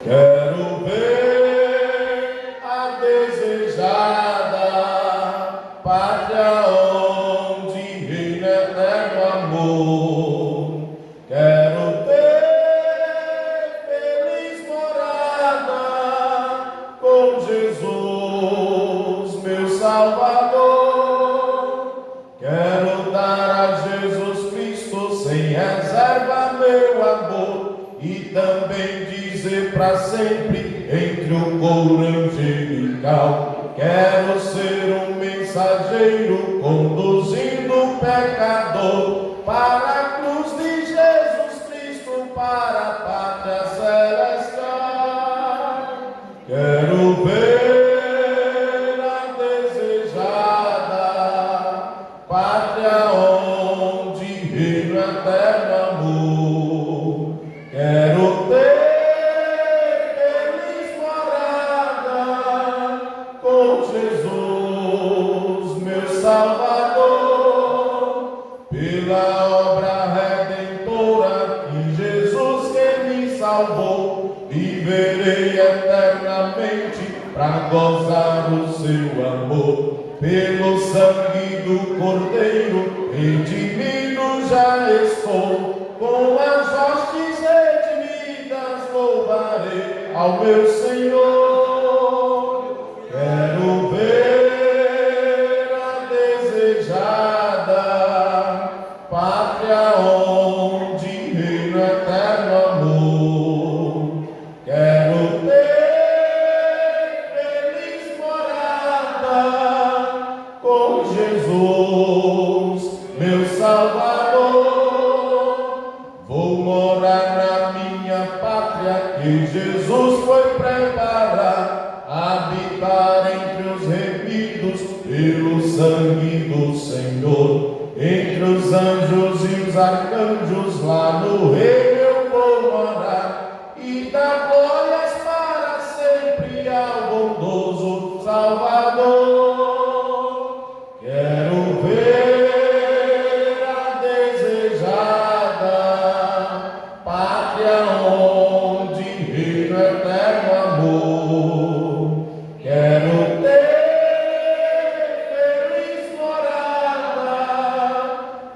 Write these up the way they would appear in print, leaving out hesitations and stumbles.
Quero ver a desejada pátria onde reina eterno amor. Quero ter feliz morada com Jesus, meu Salvador. Quero dar a Jesus Cristo sem reserva meu amor e também dizer para sempre entre o coro angelical: quero ser um mensageiro conduzindo o pecador para a cruz de Jesus Cristo, para a pátria celestial. Quero ver a desejada pátria onde reina eterno amor. Quero ter feliz morada com Jesus, meu Salvador, pela obra redentora que Jesus que me salvou. Viverei eternamente para gozar o seu amor. Pelo sangue do Cordeiro redimido já estou, com as hostes redimidas louvarei ao meu Senhor. Quero ver a desejada pátria onde reina eterno amor. Quero ter feliz morada com Jesus, meu Salvador. Vou morar na minha pátria que Jesus foi preparar, habitar entre os remidos pelo sangue do Senhor. Entre os anjos e os arcanjos lá no reino eu vou morar e dar glórias para sempre ao bondoso Salvador. Quero ver a desejada pátria onde reina eterno amor. Quero ter feliz morada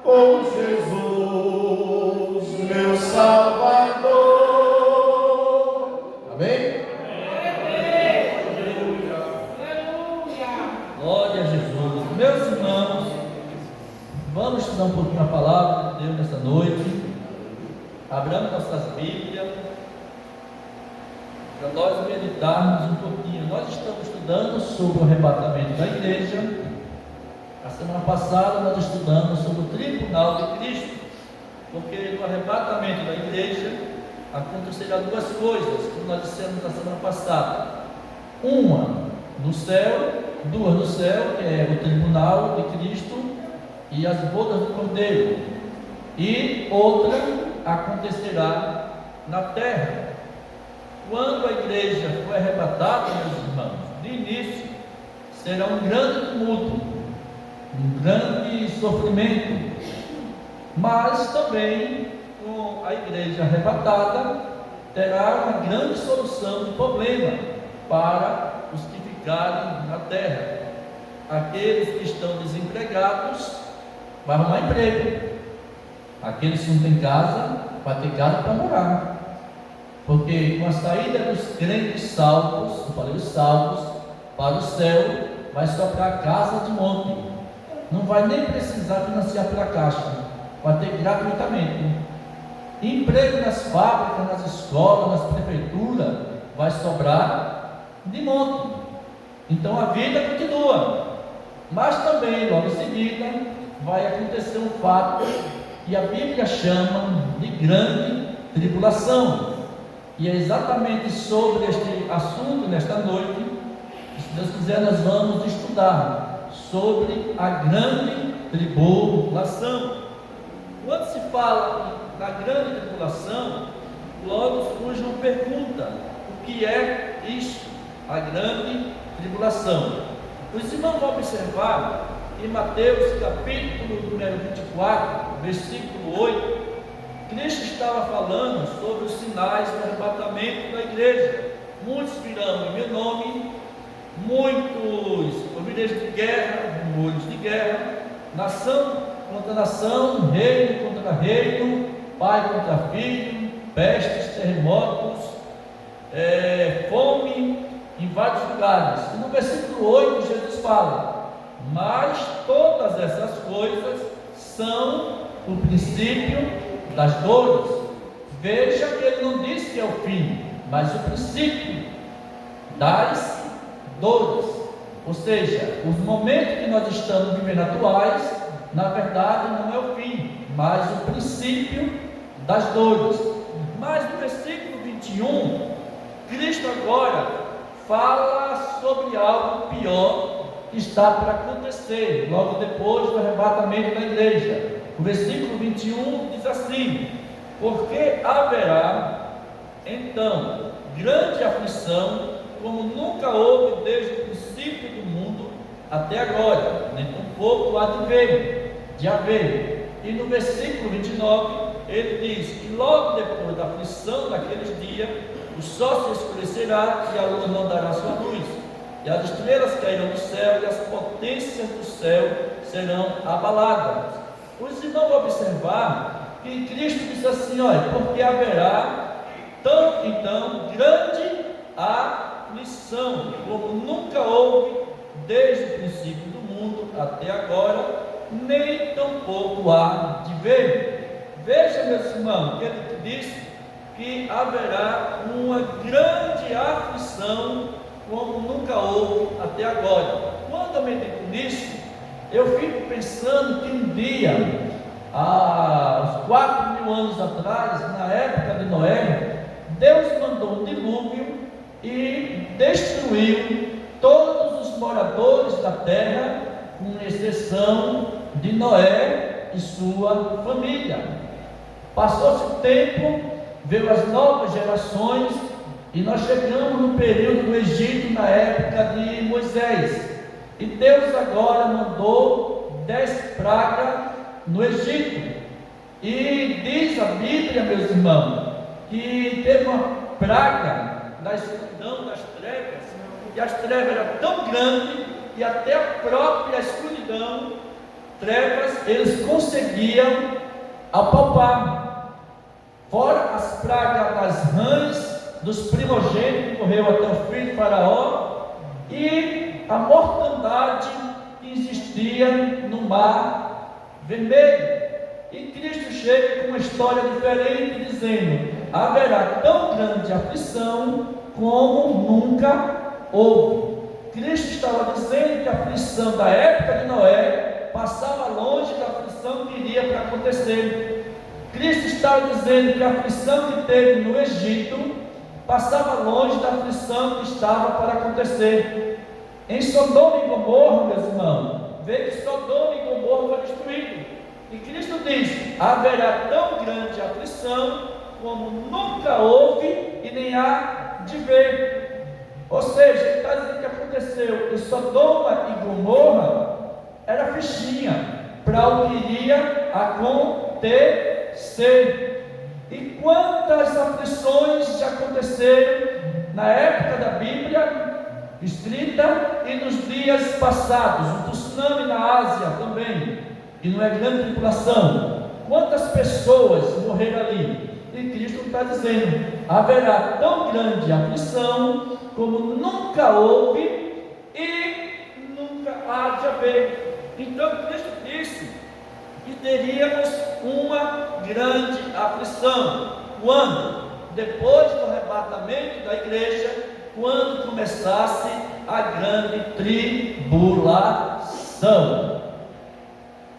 com Jesus, meu Salvador. Amém? Glória a Jesus. Meus irmãos, vamos estudar um pouquinho a palavra de Deus nessa noite. Abramos nossas Bíblias para nós meditarmos um pouquinho. Nós estamos estudando sobre o arrebatamento da igreja. A semana passada nós estudamos sobre o tribunal de Cristo, porque no arrebatamento da igreja acontecerão duas coisas, como nós dissemos na semana passada: uma no céu, duas no céu, que é o tribunal de Cristo e as bodas do Cordeiro, e outra acontecerá na terra. Quando a igreja for arrebatada, meus irmãos, de início será um grande tumulto, um grande sofrimento, mas também com a igreja arrebatada terá uma grande solução do problema para os que ficarem na terra. Aqueles que estão desempregados vão arrumar emprego, aqueles que não têm casa vão ter casa para morar, porque com a saída dos crentes salvos, eu falei os salvos, para o céu, vai soprar casa de monte, não vai nem precisar financiar pela caixa, vai ter gratuitamente. Emprego nas fábricas, nas escolas, nas prefeituras, vai sobrar de monte. Então a vida continua, mas também logo em seguida vai acontecer um fato que a Bíblia chama de grande tribulação, e é exatamente sobre este assunto nesta noite, se Deus quiser, nós vamos estudar sobre a grande tribulação. Quando se fala da grande tribulação, logo surge uma pergunta: o que é isso, a grande tribulação? Os irmãos vão observar em Mateus capítulo número 24, versículo 8, Cristo estava falando sobre os sinais do arrebatamento da igreja. Muitos virão em meu nome, muitos ouvireis de guerra, rumores de guerra, nação contra nação, reino contra reino, pai contra filho, pestes, terremotos, fome em vários lugares. E no versículo 8 Jesus fala: mas todas essas coisas são o princípio das dores. Veja que ele não disse que é o fim, mas o princípio das dores. Ou seja, os momentos que nós estamos vivendo atuais, na verdade não é o fim, mas o princípio das dores. Mas no versículo 21, Cristo agora fala sobre algo pior que está para acontecer logo depois do arrebatamento da igreja. O versículo 21 diz assim: porque haverá então grande aflição, como nunca houve desde o princípio do mundo até agora, nem tampouco há de haver. E no versículo 29 ele diz que logo depois da aflição daqueles dias, o sol se escurecerá e a lua não dará sua luz, e as estrelas cairão do céu e as potências do céu serão abaladas. Os irmãos vão observar que Cristo diz assim: olha, porque haverá então grande aflição, como nunca houve desde o princípio do mundo até agora, nem tampouco há de ver. Veja, meus irmãos, que ele disse que haverá uma grande aflição, como nunca houve até agora. Quando eu medito nisso, eu fico pensando que um dia, há uns 4.000 anos atrás, na época de Noé, Deus mandou um dilúvio e destruiu todos os moradores da terra, com exceção de Noé e sua família. Passou-se o tempo, veio as novas gerações, e nós chegamos no período do Egito, na época de Moisés. E Deus agora mandou 10 pragas no Egito. E diz a Bíblia, meus irmãos, que teve uma praga da escuridão, das trevas, e as trevas eram tão grandes que até a própria escuridão, trevas, eles conseguiam apalpar. Fora as pragas das rãs, dos primogênitos, que morreu até o filho de Faraó, e a mortandade que existia no Mar Vermelho. E Cristo chega com uma história diferente, dizendo: haverá tão grande aflição como nunca houve. Cristo estava dizendo que a aflição da época de Noé passava longe da aflição que iria para acontecer. Cristo estava dizendo que a aflição que teve no Egito passava longe da aflição que estava para acontecer. Em Sodoma e Gomorra, meus irmãos, vê que Sodoma e Gomorra foi destruído. E Cristo diz: haverá tão grande aflição como nunca houve e nem há de ver. Ou seja, ele está dizendo que aconteceu em Sodoma e Gomorra era fichinha para o que iria acontecer. E quantas aflições já aconteceram na época da Bíblia escrita e nos dias passados? Um tsunami na Ásia também, e não é grande tribulação. Quantas pessoas morreram ali? E Cristo está dizendo: haverá tão grande aflição como nunca houve e nunca há de haver. Então Cristo disse que teríamos uma grande aflição. Quando? Depois do arrebatamento da igreja, quando começasse a grande tribulação.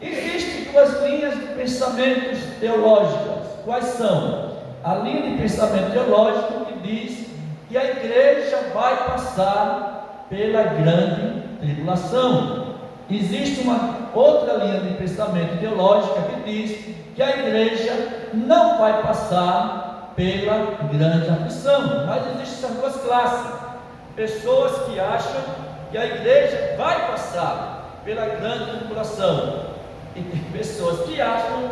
Existem duas linhas de pensamentos teológicas. Quais são? A linha de pensamento teológico que diz que a igreja vai passar pela grande tribulação. Existe uma outra linha de pensamento teológica que diz que a igreja não vai passar pela grande aflição. Mas existem essas duas classes: pessoas que acham que a igreja vai passar pela grande tribulação, e tem pessoas que acham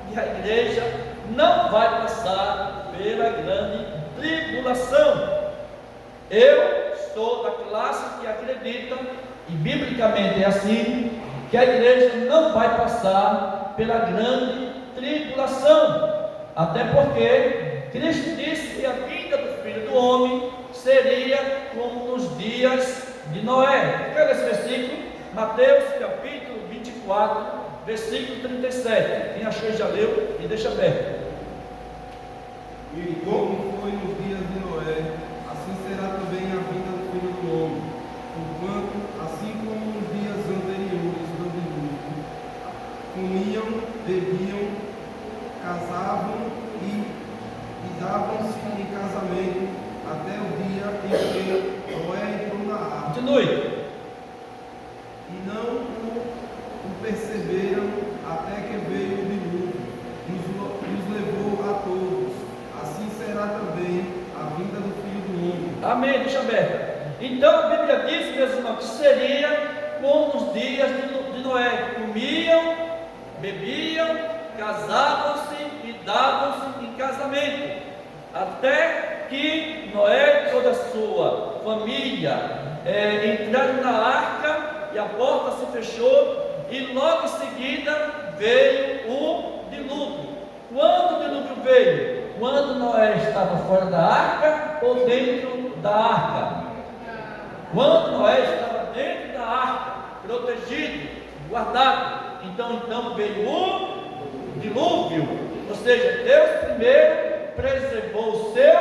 que a igreja não vai passar pela grande tribulação. Eu sou da classe que acredita, e biblicamente é assim, que a igreja não vai passar pela grande tribulação, até porque Cristo disse que a vinda do Filho do Homem seria como nos dias de Noé. Pega esse versículo, Mateus capítulo 24, versículo 37. Quem achou já leu e deixa aberto. E como foi nos dias de Noé, assim será também a vinda do Filho do Homem. Porquanto, assim como nos dias anteriores do dilúvio, comiam, bebiam, casavam e davam-se em casamento até o dia em que Noé entrou na arca. Continue. E não o perceberam até que veio o dilúvio, nos levou a todos. Assim será também a vinda do Filho do Homem. Amém, deixa aberto. Então a Bíblia diz, meus irmãos, que seria como nos dias de Noé: comiam, bebiam, casavam-se e davam-se em casamento, até que Noé e toda a sua família entraram na arca, e a porta se fechou, e logo em seguida veio o dilúvio. Quando o dilúvio veio? Quando Noé estava fora da arca ou dentro da arca? Quando Noé estava dentro da arca, protegido, guardado, então veio o dilúvio. Ou seja, Deus primeiro preservou o seu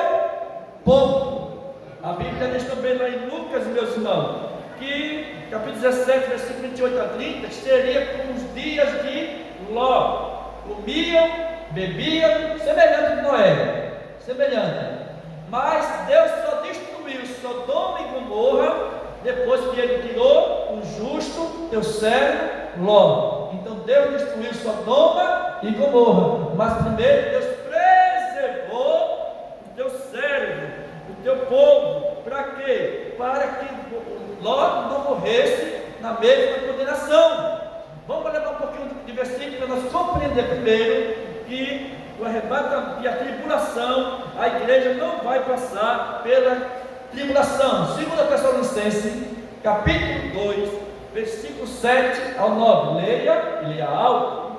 povo. A Bíblia diz também lá em Lucas, meus irmãos, que capítulo 17, versículo 28 a 30, seria como os dias de Ló: comiam, bebiam, semelhante a Noé, semelhante. Mas Deus só destruiu Sodoma e Gomorra depois que ele tirou o justo, teu servo Ló. Então Deus destruiu Sodoma e Gomorra, mas primeiro Deus preservou o teu servo, o teu povo. Para quê? Para que Ló não morresse na mesma condenação. Vamos levar um pouquinho de versículo para nós compreender primeiro que o arrebatamento e a tribulação, a igreja não vai passar pela tribulação. 2 Tessalonicenses, capítulo 2, versículo 7 ao 9. Leia alto.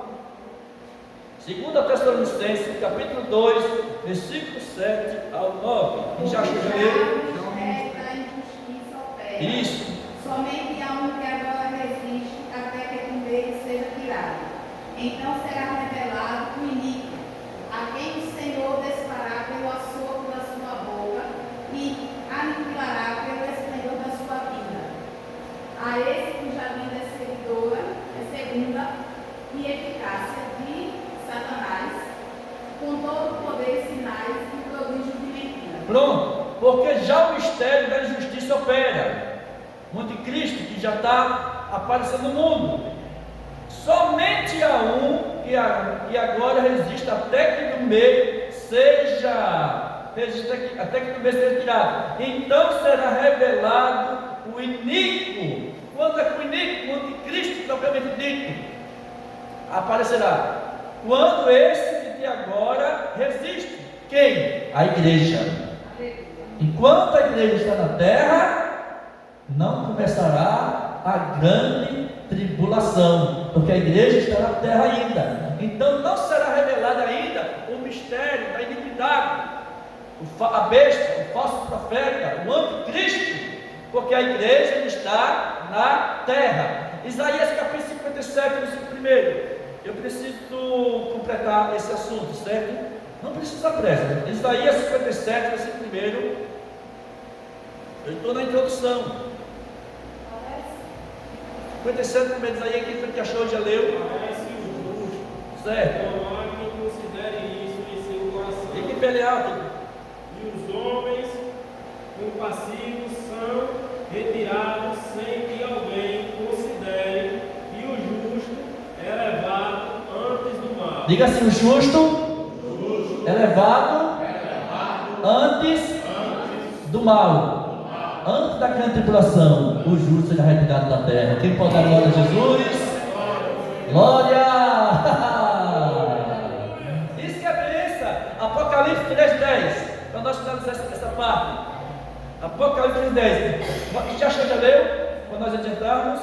2 Tessalonicenses, capítulo 2, versículo 7 ao 9. Quem já achou já leu? Isso. Somente há um que agora resiste até que o meio seja tirado. Então será revelado o iníquo, a quem o Senhor desfará pelo assopro da sua boca e aniquilará pelo esplendor da sua vinda. A esse cuja vida é seguidora, é segunda e eficácia de Satanás, com todo o poder, sinais e prodígios de mentira. Pronto, porque já o mistério da injustiça opera. O anticristo que já está aparecendo no mundo. Somente há um que agora resiste até que do meio seja tirado. Então será revelado o iníquo. Quando é que o iníquo, o anticristo propriamente dito, aparecerá? Quando esse que agora resiste. Quem? A igreja. Enquanto a igreja está na terra, não começará a grande tribulação, porque a igreja está na terra ainda. Então não será revelado ainda o mistério da iniquidade, a besta, o falso profeta, o anticristo, porque a igreja está na terra. Isaías capítulo 57, versículo 1. Eu preciso completar esse assunto, certo? Não precisa pressa. Isaías 57, versículo 1. Eu estou na introdução. 57, como diz aí, quem foi que achou já leu? Parece o justo. Certo. Não há quem considere isso em seu coração. Tem que pelear. E os homens compassivos são retirados sem que alguém considere, e o justo é levado antes do mal. Diga assim: o justo é levado antes do mal. Antes da grande tribulação, o justo será retirado da terra. Quem pode dar glória a Jesus? Glória! Isso que é 3:10, para nós finalizar essa parte. Apocalipse 3:10. Já leu? Para nós adiantarmos.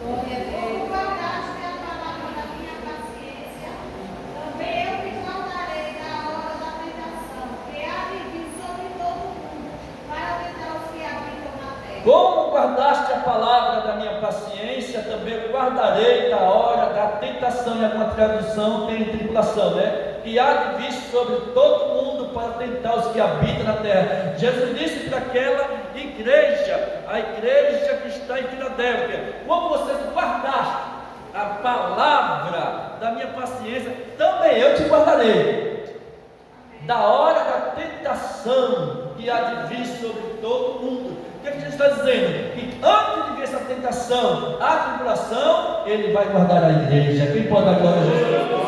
Como guardaste a palavra da minha paciência, também eu te guardarei da hora da tentação, que há de vir sobre todo mundo, para tentar os que habitam na terra. Como guardaste a palavra da minha paciência, também eu guardarei da hora da tentação. Em alguma tradução tem tribulação, né? Que há de vir sobre todo mundo para tentar os que habitam na terra. Jesus disse para aquela igreja, a igreja que está em Filadélfia: como vocês guardaste a palavra da minha paciência, também eu te guardarei da hora da tentação que há de vir sobre todo mundo. O que Jesus está dizendo? Que antes de vir essa tentação, a tribulação, Ele vai guardar a igreja. Quem pode dar glória a Jesus?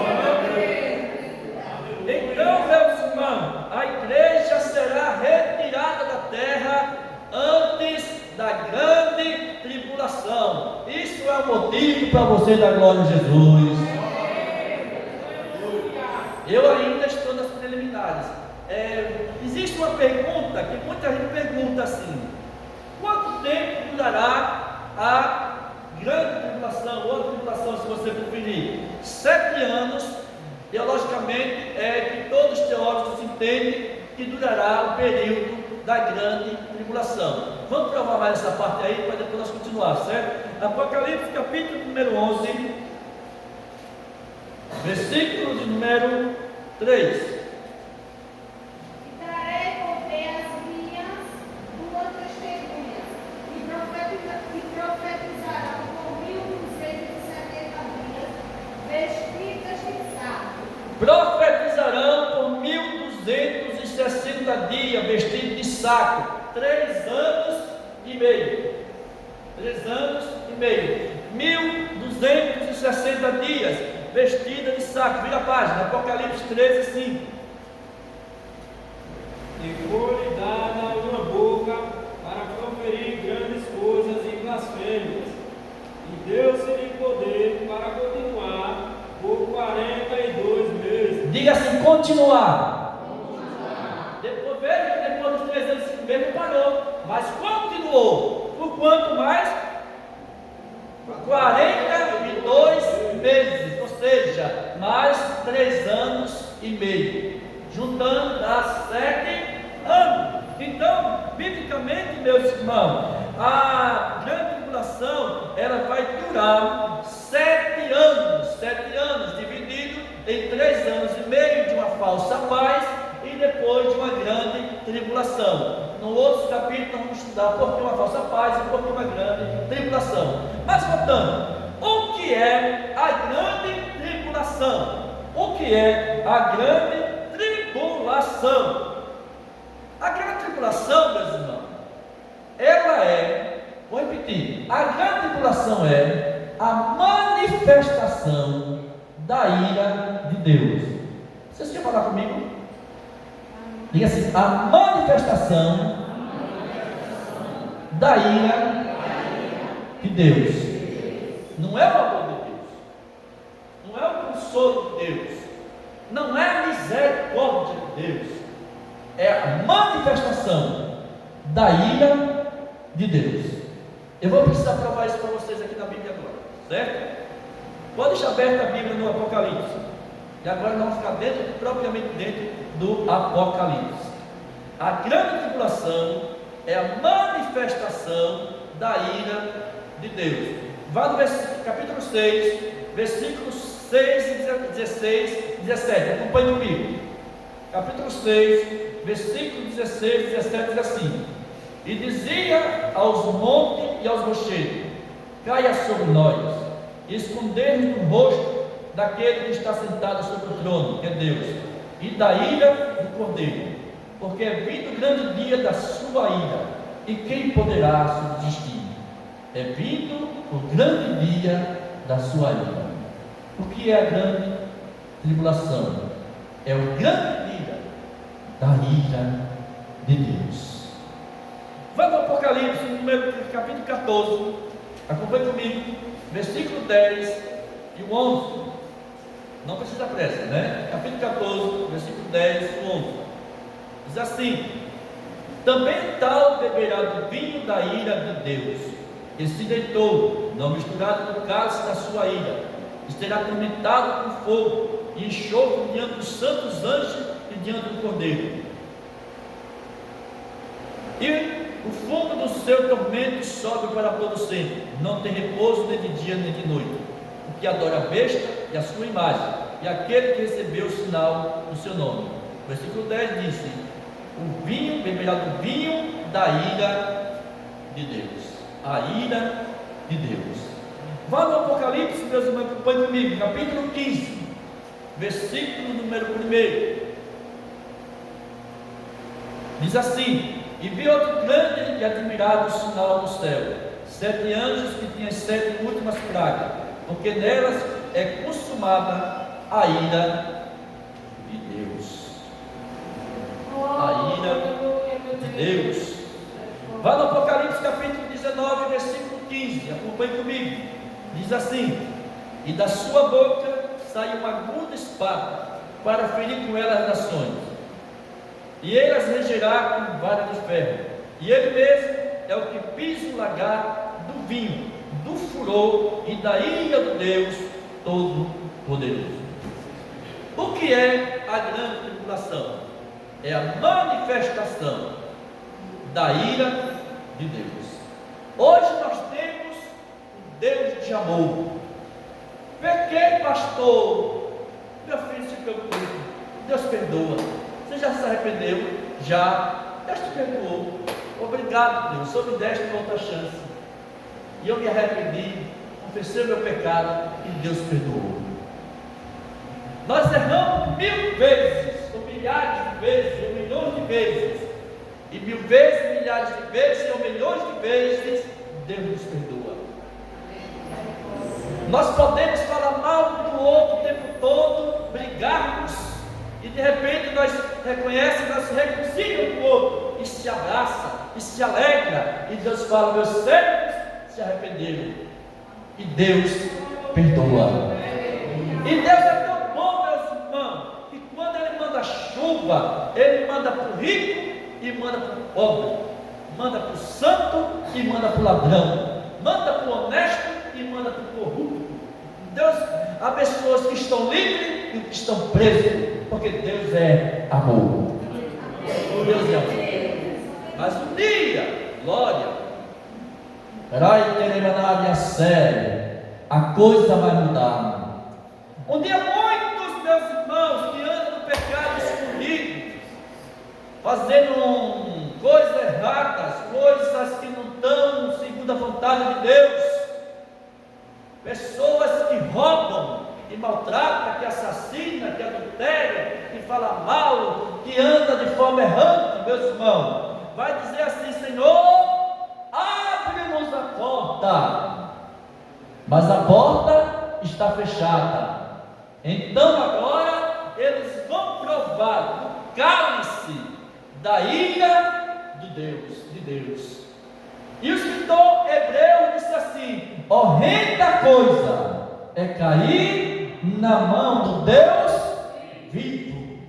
Então, meus irmãos, a igreja será retirada da terra antes da grande tribulação. Isso é o motivo para você dar glória a Jesus. Eu ainda estou nas preliminares. Existe uma pergunta que muita gente pergunta assim: quanto tempo durará a grande tribulação, ou a tribulação, se você preferir? 7 anos. Teologicamente, que todos os teólogos entendem que durará o período da grande tribulação. Vamos provar mais essa parte aí, para depois nós continuar, certo? Apocalipse capítulo número 11, versículo de número 3. E trarei com as minhas 2 testemunhas, e profetizarão por 1270 dias, vestidas de saco. Profetizarão por 1260 dias, vestidos de saco. 3 anos e meio. 3 anos e meio. 1260 dias, vestida de saco. Vira a página, Apocalipse 13:5. E foi-lhe dada uma boca para proferir grandes coisas e blasfêmias, e deu-se-lhe poder para continuar por 42 meses. Diga assim: continuar. Depois, veja que depois dos 3 anos e meio não parou, mas continuou. Por quanto mais? 42 meses, ou seja, mais 3 anos e meio, juntando dá 7 anos. Então, biblicamente, meus irmãos, a grande tribulação, ela vai durar 7 anos, dividido em 3 anos e meio de uma falsa paz e depois de uma grande tribulação. No outro capítulo nós vamos estudar por que uma falsa paz e por que uma grande tribulação. Mas voltando, o que é a grande tribulação? O que é a grande tribulação? A grande tribulação, meus irmãos, ela vou repetir, a grande tribulação é a manifestação da ira de Deus. Vocês querem falar comigo? Diga assim: a manifestação da ira de Deus. Não é o amor de Deus, não é o consolo de Deus, não é a misericórdia de Deus, é a manifestação da ira de Deus. Eu vou precisar provar isso para vocês aqui na Bíblia agora, certo? Pode deixar aberta a Bíblia no Apocalipse. E agora nós vamos ficar propriamente dentro do Apocalipse. A grande tribulação é a manifestação da ira de Deus. Vá no capítulo 6, versículos 6, 16 e 17. Acompanhe comigo. Capítulo 6, versículo 16 e 17 diz assim: e dizia aos montes e aos rochedos: caia sobre nós, e escondemos no rosto daquele que está sentado sobre o trono, que é Deus, e da ira do Cordeiro, porque é vindo o grande dia da sua ira, e quem poderá subsistir? É vindo o grande dia da sua ira. O que é a grande tribulação? É o grande dia da ira de Deus. Vamos ao Apocalipse, capítulo 14, acompanhe comigo, versículo 10 e o 11. Não precisa pressa, né? Capítulo 14, versículo 10, 11. Diz assim: também tal beberá do vinho da ira de Deus, que se deitou, não misturado no cálice da sua ira, e será atormentado com fogo e enxofre diante dos santos anjos e diante do Cordeiro. E o fundo do seu tormento sobe para todo sempre, não tem repouso nem de dia nem de noite, o que adora a besta e a sua imagem, e aquele que recebeu o sinal do seu nome. Versículo 10 diz: o vinho beberá do vinho da ira de Deus. A ira de Deus. Vá no Apocalipse, meus irmãos, acompanhe comigo, capítulo 15, versículo número 1. Diz assim: e vi outro grande e admirável sinal no céu, 7 anjos que tinham 7 últimas pragas, porque nelas é consumada a ira de Deus. A ira de Deus. Vá no Apocalipse capítulo 19, versículo 15, acompanhe comigo. Diz assim: e da sua boca saiu uma aguda espada, para ferir com ela as nações, e ele as regerá com vara de ferro, e ele mesmo é o que pisa o lagar do vinho, do furor e da ira do Deus Todo-Poderoso. O que é a grande tribulação? É a manifestação da ira de Deus. Hoje nós temos um Deus de amor. Pequei, pastor, meu filho se preocupa, Deus perdoa. Você já se arrependeu? Já. Deus te perdoou. Obrigado, Deus. Só me deste uma outra chance. E eu me arrependi, confessei o meu pecado e Deus perdoou. Nós erramos 1000 vezes, ou milhares de vezes, ou milhões de vezes. E 1000 vezes, milhares de vezes, ou milhões de vezes, Deus nos perdoa. Nós podemos falar mal um do outro o tempo todo, brigarmos, e de repente nós reconhecemos, nós se reconciliamos com o outro, e se abraça, e se alegra, e Deus fala: meus servos se arrependeram, e Deus perdoa. E Deus é tão bom, meus irmãos, que quando Ele manda chuva, Ele manda para o rico e manda para o pobre, manda para o santo e manda para o ladrão, manda para o honesto e manda para o corrupto. Deus abençoa os que estão livres e os que estão presos, porque Deus é amor. Deus é amor. Mas um dia, glória, a coisa vai mudar. Um dia muitos meus irmãos que andam no pecado escondido, fazendo coisas erradas, coisas que não estão segundo a vontade de Deus, pessoas que roubam, que maltrata, que assassina, que adultera, que fala mal, que anda de forma errante, meus irmãos, vai dizer assim: Senhor, abre-nos a porta, mas a porta está fechada. Então agora eles vão provar o cálice da ira de Deus. E o escritor hebreu disse assim: horrenda coisa é cair na mão do Deus vivo.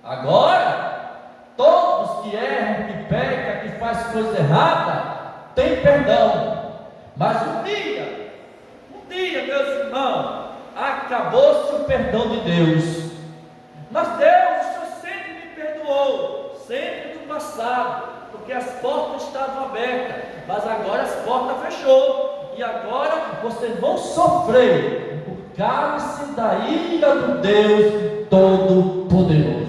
Agora, todos que erram, que pecam, que fazem coisa errada, têm perdão. Mas um dia, meus irmãos, acabou-se o perdão de Deus. Mas Deus, o Senhor sempre me perdoou, sempre no passado, porque as portas estavam abertas, mas agora as portas fechou, e agora vocês vão sofrer o cálice da ira do Deus Todo-Poderoso.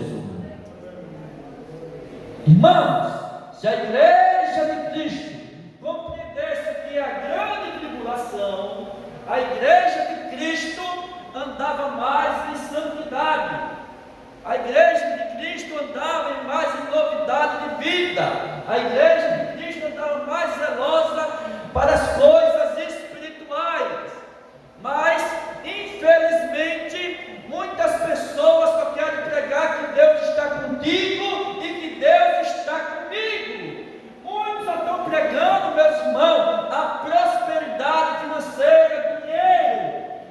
Irmãos, se a igreja de Cristo compreendesse que a grande tribulação, a igreja de Cristo andava mais em santidade, a igreja de Cristo andava mais em novidade de vida, a igreja de Cristo andava mais zelosa para as coisas espirituais. Mas, infelizmente, muitas pessoas só querem pregar que Deus está contigo e que Deus está comigo. Muitos só estão pregando, meus irmãos, a prosperidade financeira, dinheiro.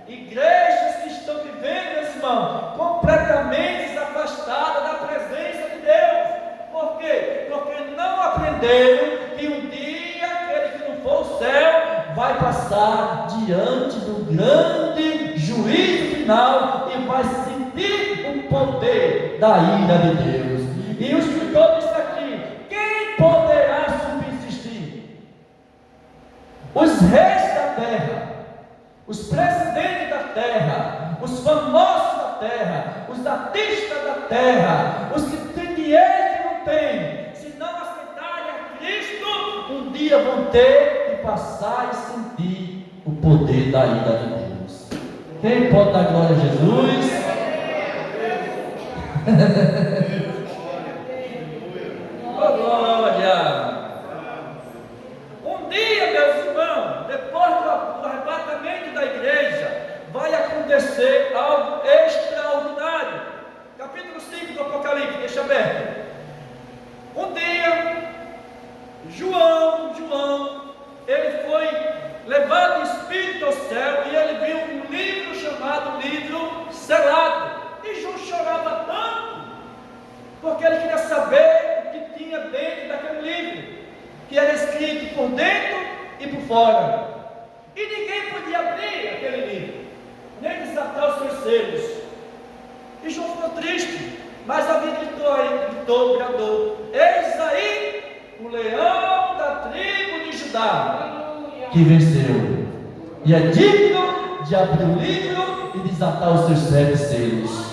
Igrejas que estão vivendo, meus irmãos, entenderam que um dia aquele que não for o céu vai passar diante do grande juízo final e vai sentir o poder da ira de Deus. E o escritor disse aqui: quem poderá subsistir? Os reis da terra, os presidentes da terra, os famosos da terra, os artistas da terra, os que têm dinheiro e que não têm, se não aceitarem a Cristo, um dia vão ter que passar e sentir o poder da ira de Deus. Quem pode dar glória a Jesus? Oh, glória! Um dia, meus irmãos, depois do arrebatamento da igreja, vai acontecer algo extraordinário. Capítulo 5 do Apocalipse, deixa aberto. Um dia, João, ele foi levado em espírito ao céu e ele viu um livro chamado livro selado. E João chorava tanto, porque ele queria saber o que tinha dentro daquele livro, que era escrito por dentro e por fora. E ninguém podia abrir aquele livro, nem desatar os seus selos. E João ficou triste, mas a Bíblia gritou, bradou: eis aí o leão da tribo de Judá, que venceu, e é digno de abrir o livro e desatar os seus 7 selos.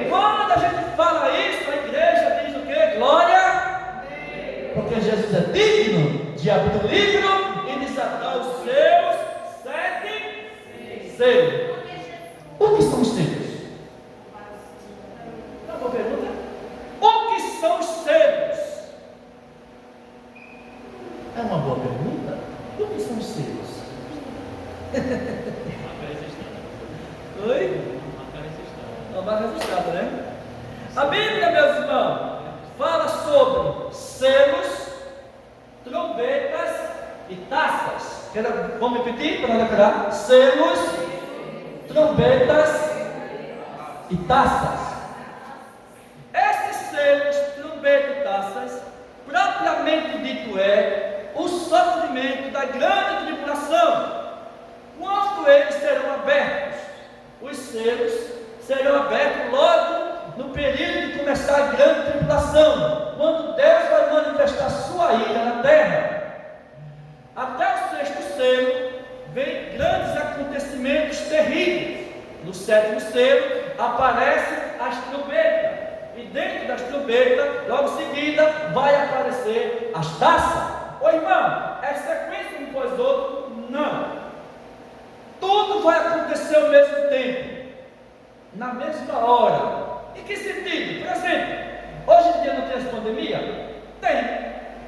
Quando a gente fala isso, a igreja diz o quê? Glória! Porque Jesus é digno de abrir o livro e desatar os seus 7 selos. O que são os selos? Uma boa pergunta. O que são os selos? É uma boa pergunta. O que são os selos? Oi? Uma marca registrada, né? A Bíblia, meus irmãos, fala sobre selos, trombetas e taças. Vamos repetir para decorar? Selos, trombetas e taças. Esses selos, trombetas e taças, propriamente dito é o sofrimento da grande tribulação. Quando eles serão abertos, os selos serão abertos logo no período de começar a grande tribulação, quando Deus vai manifestar sua ira na terra. Até o 6º selo vem grandes acontecimentos terríveis. No 7º selo aparecem as trombetas, e dentro das trombetas, logo em seguida, vai aparecer as taças. Ô irmão, é sequência um após outro? Não. Tudo vai acontecer ao mesmo tempo, na mesma hora. Em que sentido? Por exemplo, hoje em dia não tem essa pandemia? Tem,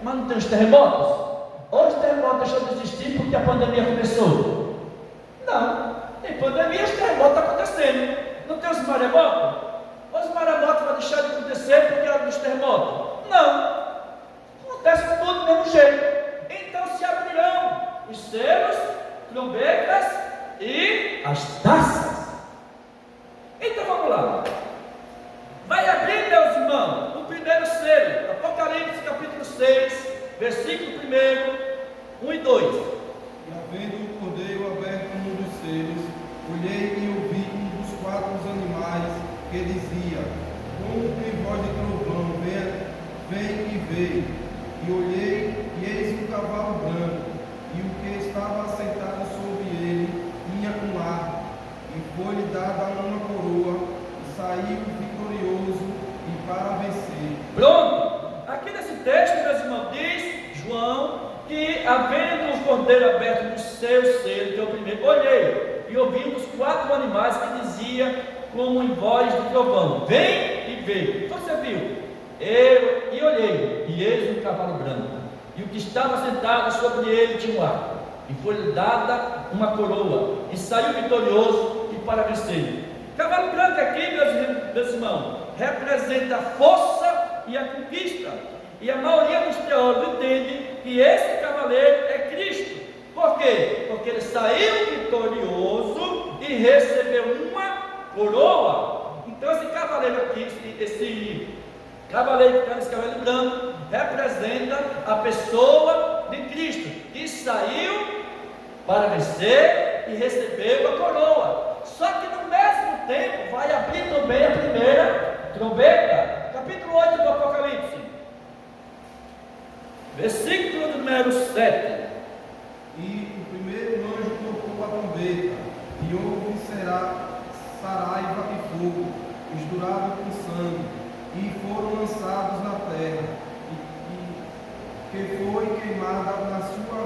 mas não tem os terremotos? Hoje o terremoto deixou de existir porque a pandemia começou? Não, tem pandemia, os terremotos estão acontecendo. Não tem os maremotos? Os maremotos vão deixar de acontecer porque é dos terremotos? Não, acontece tudo do mesmo jeito. Então se abrirão os selos, trombetas e as taças. Então vamos lá. Vai abrir, meus irmãos, o primeiro selo, Apocalipse capítulo 6, versículo 1, 1 e 2. E havendo o cordeiro aberto um dos selos, olhei e ouvi um dos 4 animais que dizia, com voz de trovão, vem e veio. E olhei, e eis um cavalo branco, e o que estava assentado sobre ele tinha um arco, e foi-lhe dada uma coroa, e saiu vitorioso e para vencer. Pronto, aqui nesse texto, meus irmãos, diz João que, havendo o cordeiro aberto dos seus selos, que é o primeiro, olhei e ouvi um dos 4 animais que dizia, como em voz de trovão, vem e veio. Então você viu, eu olhei, e eis um cavalo branco, e o que estava sentado sobre ele tinha um arco, e foi-lhe dada uma coroa, e saiu vitorioso e para vencer. Cavalo branco aqui, meus irmãos, representa a força e a conquista, e a maioria dos teólogos entende que esse cavaleiro é Cristo. Por quê? Porque ele saiu vitorioso e recebeu uma coroa. Então esse cavaleiro aqui, esse cavaleiro que está nesse cavaleiro branco, representa representa a pessoa de Cristo, que saiu para vencer e recebeu a coroa. Só que no mesmo tempo vai abrir também a primeira trombeta. Capítulo 8 do Apocalipse, versículo número 7. E o primeiro anjo tocou a trombeta, e houve saraiva e fogo, misturado com sangue, e foram lançados na terra, que foi queimada na sua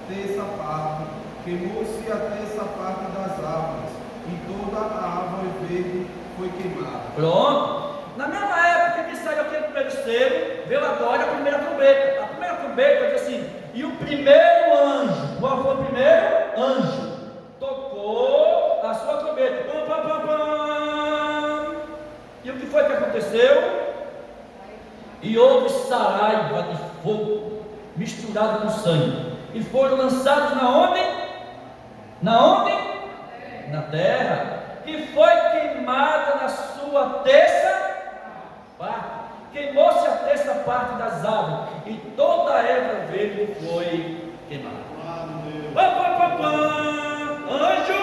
terça parte. Queimou-se a terça parte das árvores, e toda a árvore verde foi queimada. Pronto. Na mesma época que saiu aquele primeiro selo, veio agora a primeira trombeta. A primeira trombeta diz assim: e o primeiro anjo, qual foi o primeiro anjo? Tocou a sua trombeta. Pam, pam, pam, pam. E o que foi que aconteceu? E houve saraiva de fogo misturado com sangue, e foram lançados na onde? Na onde? Na terra. E foi queimada na sua terça parte. Queimou-se a terça parte das árvores, e toda a erva verde foi queimada. Pam, pam, pam, pam. Anjo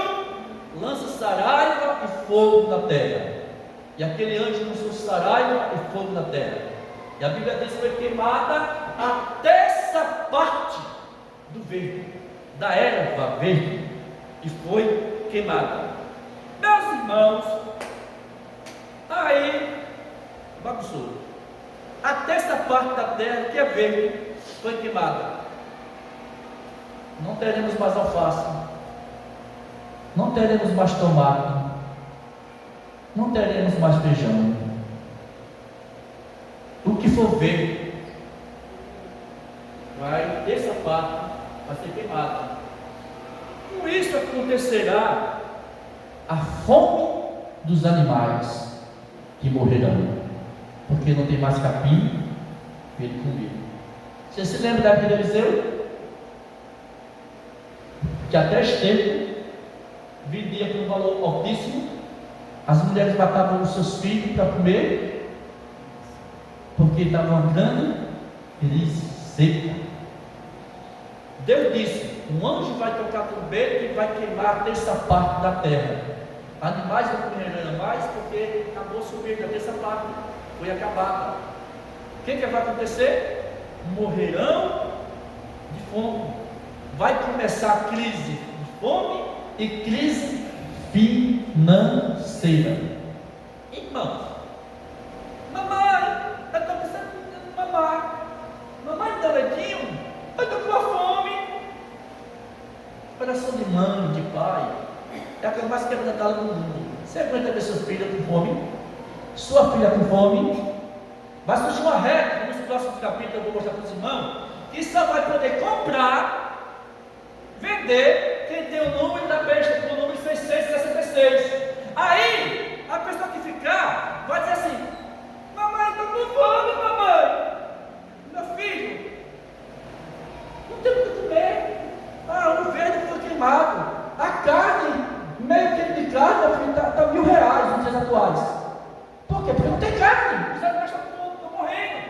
lança saraiva e fogo na terra. E aquele anjo lançou saraiva e fogo na terra. E a Bíblia diz que foi queimada a terça parte do verde, da erva verde, e foi queimada. Meus irmãos, aí bagunçou. A terça parte da terra, que é verde, foi queimada. Não teremos mais alface, não teremos mais tomate, não teremos mais feijão. O que for verde, vai, terça parte vai ser queimada. Com isso acontecerá a fome dos animais que morrerão, porque não tem mais capim para ele comer. Você se lembra da época de Eliseu? Que até Estevão vendia por um valor altíssimo, as mulheres matavam os seus filhos para comer, porque estava uma grande crise seca. Deus disse: um anjo vai tocar trombeta e vai queimar a terça parte da terra. Animais não comerão mais, porque acabou subindo a terça parte, foi acabada. O que vai acontecer? Morrerão de fome. Vai começar a crise de fome e crise financeira. Irmãos, mamãe, eu estou precisando de mamar. Mamãe, dá leitinho? Eu estou com fome. Coração de mãe, de pai, é a coisa mais quebrantada do mundo. Você aguenta ver seu filho com fome? Sua filha com fome? Vai surgir uma regra, nos próximos capítulos eu vou mostrar para os irmãos, que só vai poder comprar, vender, quem tem o número da besta, com o número 666. Aí, a pessoa que ficar, vai dizer assim: mamãe, estou com fome, mamãe. Meu filho, não tem o que comer. O verde foi queimado. A carne, meio quilo de carne, meu filho, está R$1.000 nos dias atuais. Por quê? Porque não tem carne. Os animais estão morrendo.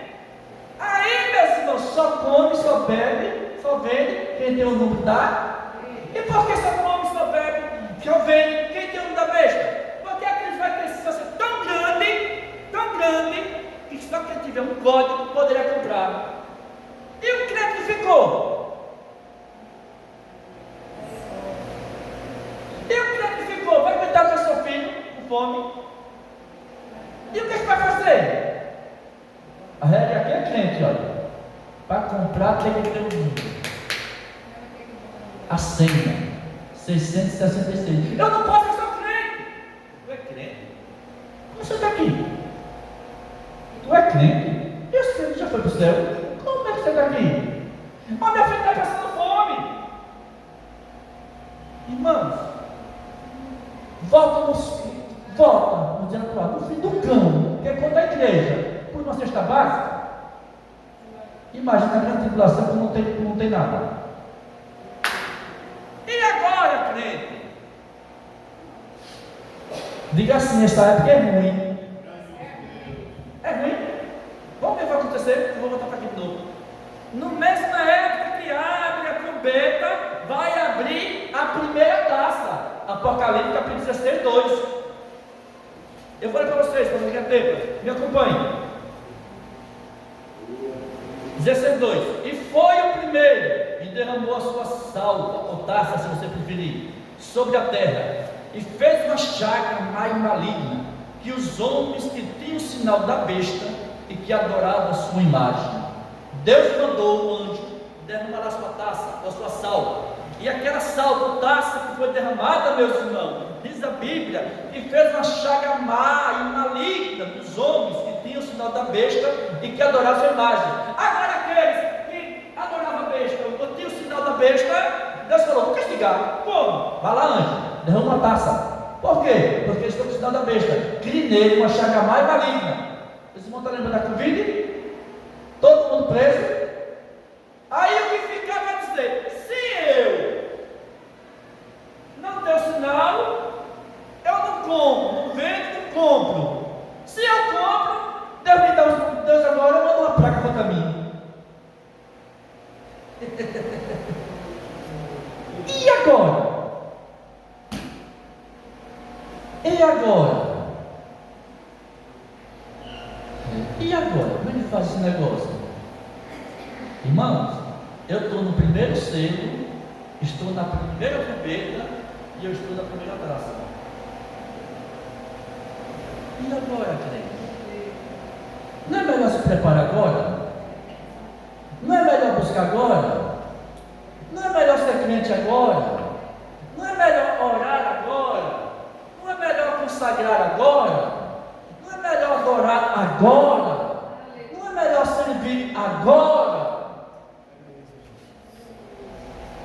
Aí, meus irmãos, só come, só bebe, só vende quem tem o número da. E por que só come, só bebe, só vende quem tem o número da besta? Porque a crise vai ser tão grande, que só quem tiver um código poderia comprar. E o crente ficou? E o crente ficou? Vai cuidar do seu filho com fome? E o que vai fazer? A regra aqui é crente, olha. Para comprar tem que ter um número. A senha 666. Eu não posso ser crente. Tu é crente? Como você está aqui? Tu é crente? E o filho já foi para o céu? Como é que você está aqui? Mas minha filha está passando fome. Irmãos, volta no dia atual, no fim do cão, que é quando a igreja, por uma cesta básica, imagina a grande tribulação que não tem nada. E agora, crente? Diga assim: essa época é ruim. É ruim? Vamos ver o que vai acontecer. Eu vou voltar para aqui de novo. No mesma época que abre a trombeta, vai abrir a primeira taça. Apocalipse capítulo 16, 2. Eu vou ler para vocês, para não ganhar tempo. Me acompanhe. 16, 2. E foi o primeiro, e derramou a sua salva, ou taça, se você preferir, sobre a terra, e fez uma chaga mais maligna, que os homens que tinham o sinal da besta e que adoravam a sua imagem. Deus mandou o anjo derramar a sua taça, a sua salva, e aquela salva, taça que foi derramada, meus irmãos, diz a Bíblia, que fez uma chaga má e maligna dos homens que tinham o sinal da besta e que adoravam a sua imagem. Agora aqueles que adoravam a besta, ou tinham o sinal da besta, Deus falou, vou castigar. Como? Vai lá, anjo, derrama uma taça. Por quê? Porque eles estão com o sinal da besta. Crie nele uma chaga má e maligna. Vocês vão estar lembrando da Covid? Todo mundo preso. Aí o que ficava a dizer, se eu não tenho sinal, eu não compro, não vendo, não compro. Se eu compro, Deus agora manda uma praga contra mim. E agora? E agora? E agora? Como é que faz esse negócio? Irmãos, eu estou no primeiro selo, estou na primeira trombeta e eu estou na primeira taça. E agora, crente? Não é melhor se preparar agora? Não é melhor buscar agora? Não é melhor ser crente agora? Não é melhor orar agora? Não é melhor consagrar agora? Não é melhor adorar agora? Não é melhor servir agora?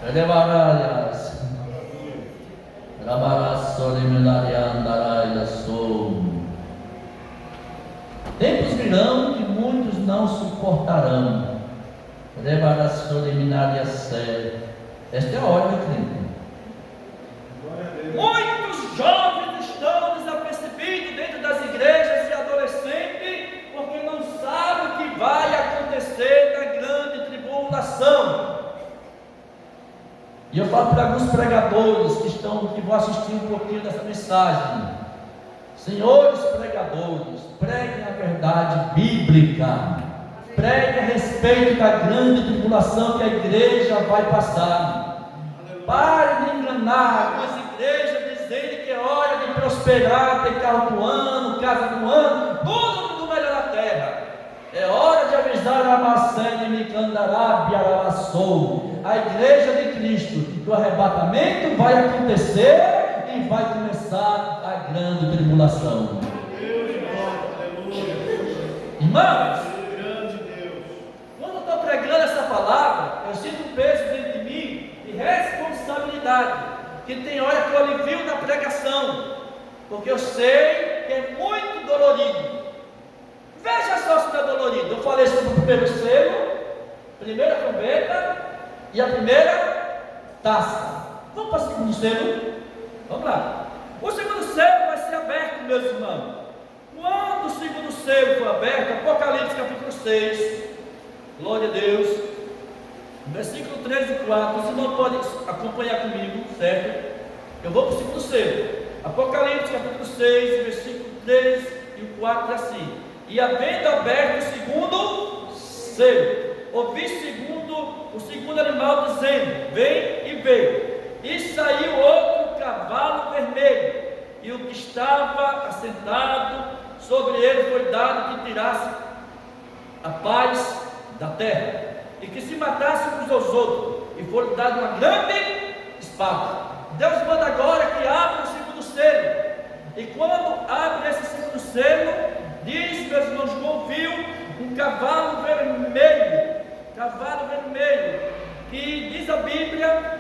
Elevaraias, tempos virão que muitos não suportarão. Esta é a hora, meu crente. Muitos jovens estão desapercebidos dentro das igrejas e adolescentes, porque não sabem o que vai acontecer na grande tribulação. E eu falo para alguns pregadores que vão assistir um pouquinho dessa mensagem: senhores pregadores, preguem a verdade bíblica, preguem a respeito da grande tribulação que a igreja vai passar. Pare de enganar as igrejas dizendo que é hora de prosperar, ter carro do ano, casa do ano, tudo do melhor na terra. É hora de avisar a Macene e Micandarábia Aramassou, a igreja de Cristo, que o arrebatamento vai acontecer e vai começar a grande tribulação. Irmãos, quando eu estou pregando essa palavra, eu sinto um peso dentro de mim de responsabilidade, que tem hora que eu alivio na pregação, porque eu sei que é muito dolorido. Veja só se não é dolorido. Eu falei sobre o primeiro selo, primeira trombeta e a primeira taça. Vamos para o segundo selo? Vamos lá. O segundo selo vai ser aberto, meus irmãos. Quando o segundo selo for aberto, Apocalipse capítulo 6, glória a Deus, versículo 3 e 4, os irmãos podem acompanhar comigo, certo? Eu vou para o segundo selo. Apocalipse capítulo 6, versículo 3 e 4 assim: e havendo aberto o segundo selo, ouvi o segundo animal dizendo: vem e vê. E saiu outro cavalo vermelho, e o que estava assentado sobre ele foi dado que tirasse a paz da terra, e que se matasse uns aos outros, e foi dado uma grande espada. Deus manda agora que abra o segundo selo, e quando abre esse segundo selo, diz, meus irmãos, João viu um cavalo vermelho, que diz a Bíblia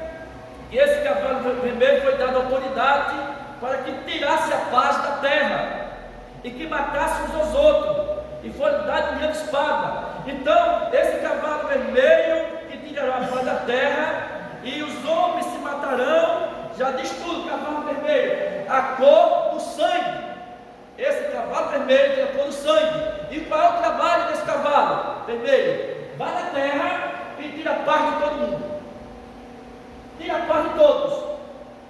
que esse cavalo vermelho foi dado autoridade para que tirasse a paz da terra e que matasse uns aos outros, e foi dado uma grande espada. Então, esse cavalo vermelho que tirará a paz da terra, e os homens se matarão, já diz tudo, cavalo vermelho, a cor do sangue. Esse cavalo vermelho tem a cor do sangue. E qual é o trabalho desse cavalo vermelho? Vai na terra Diga a paz de todos.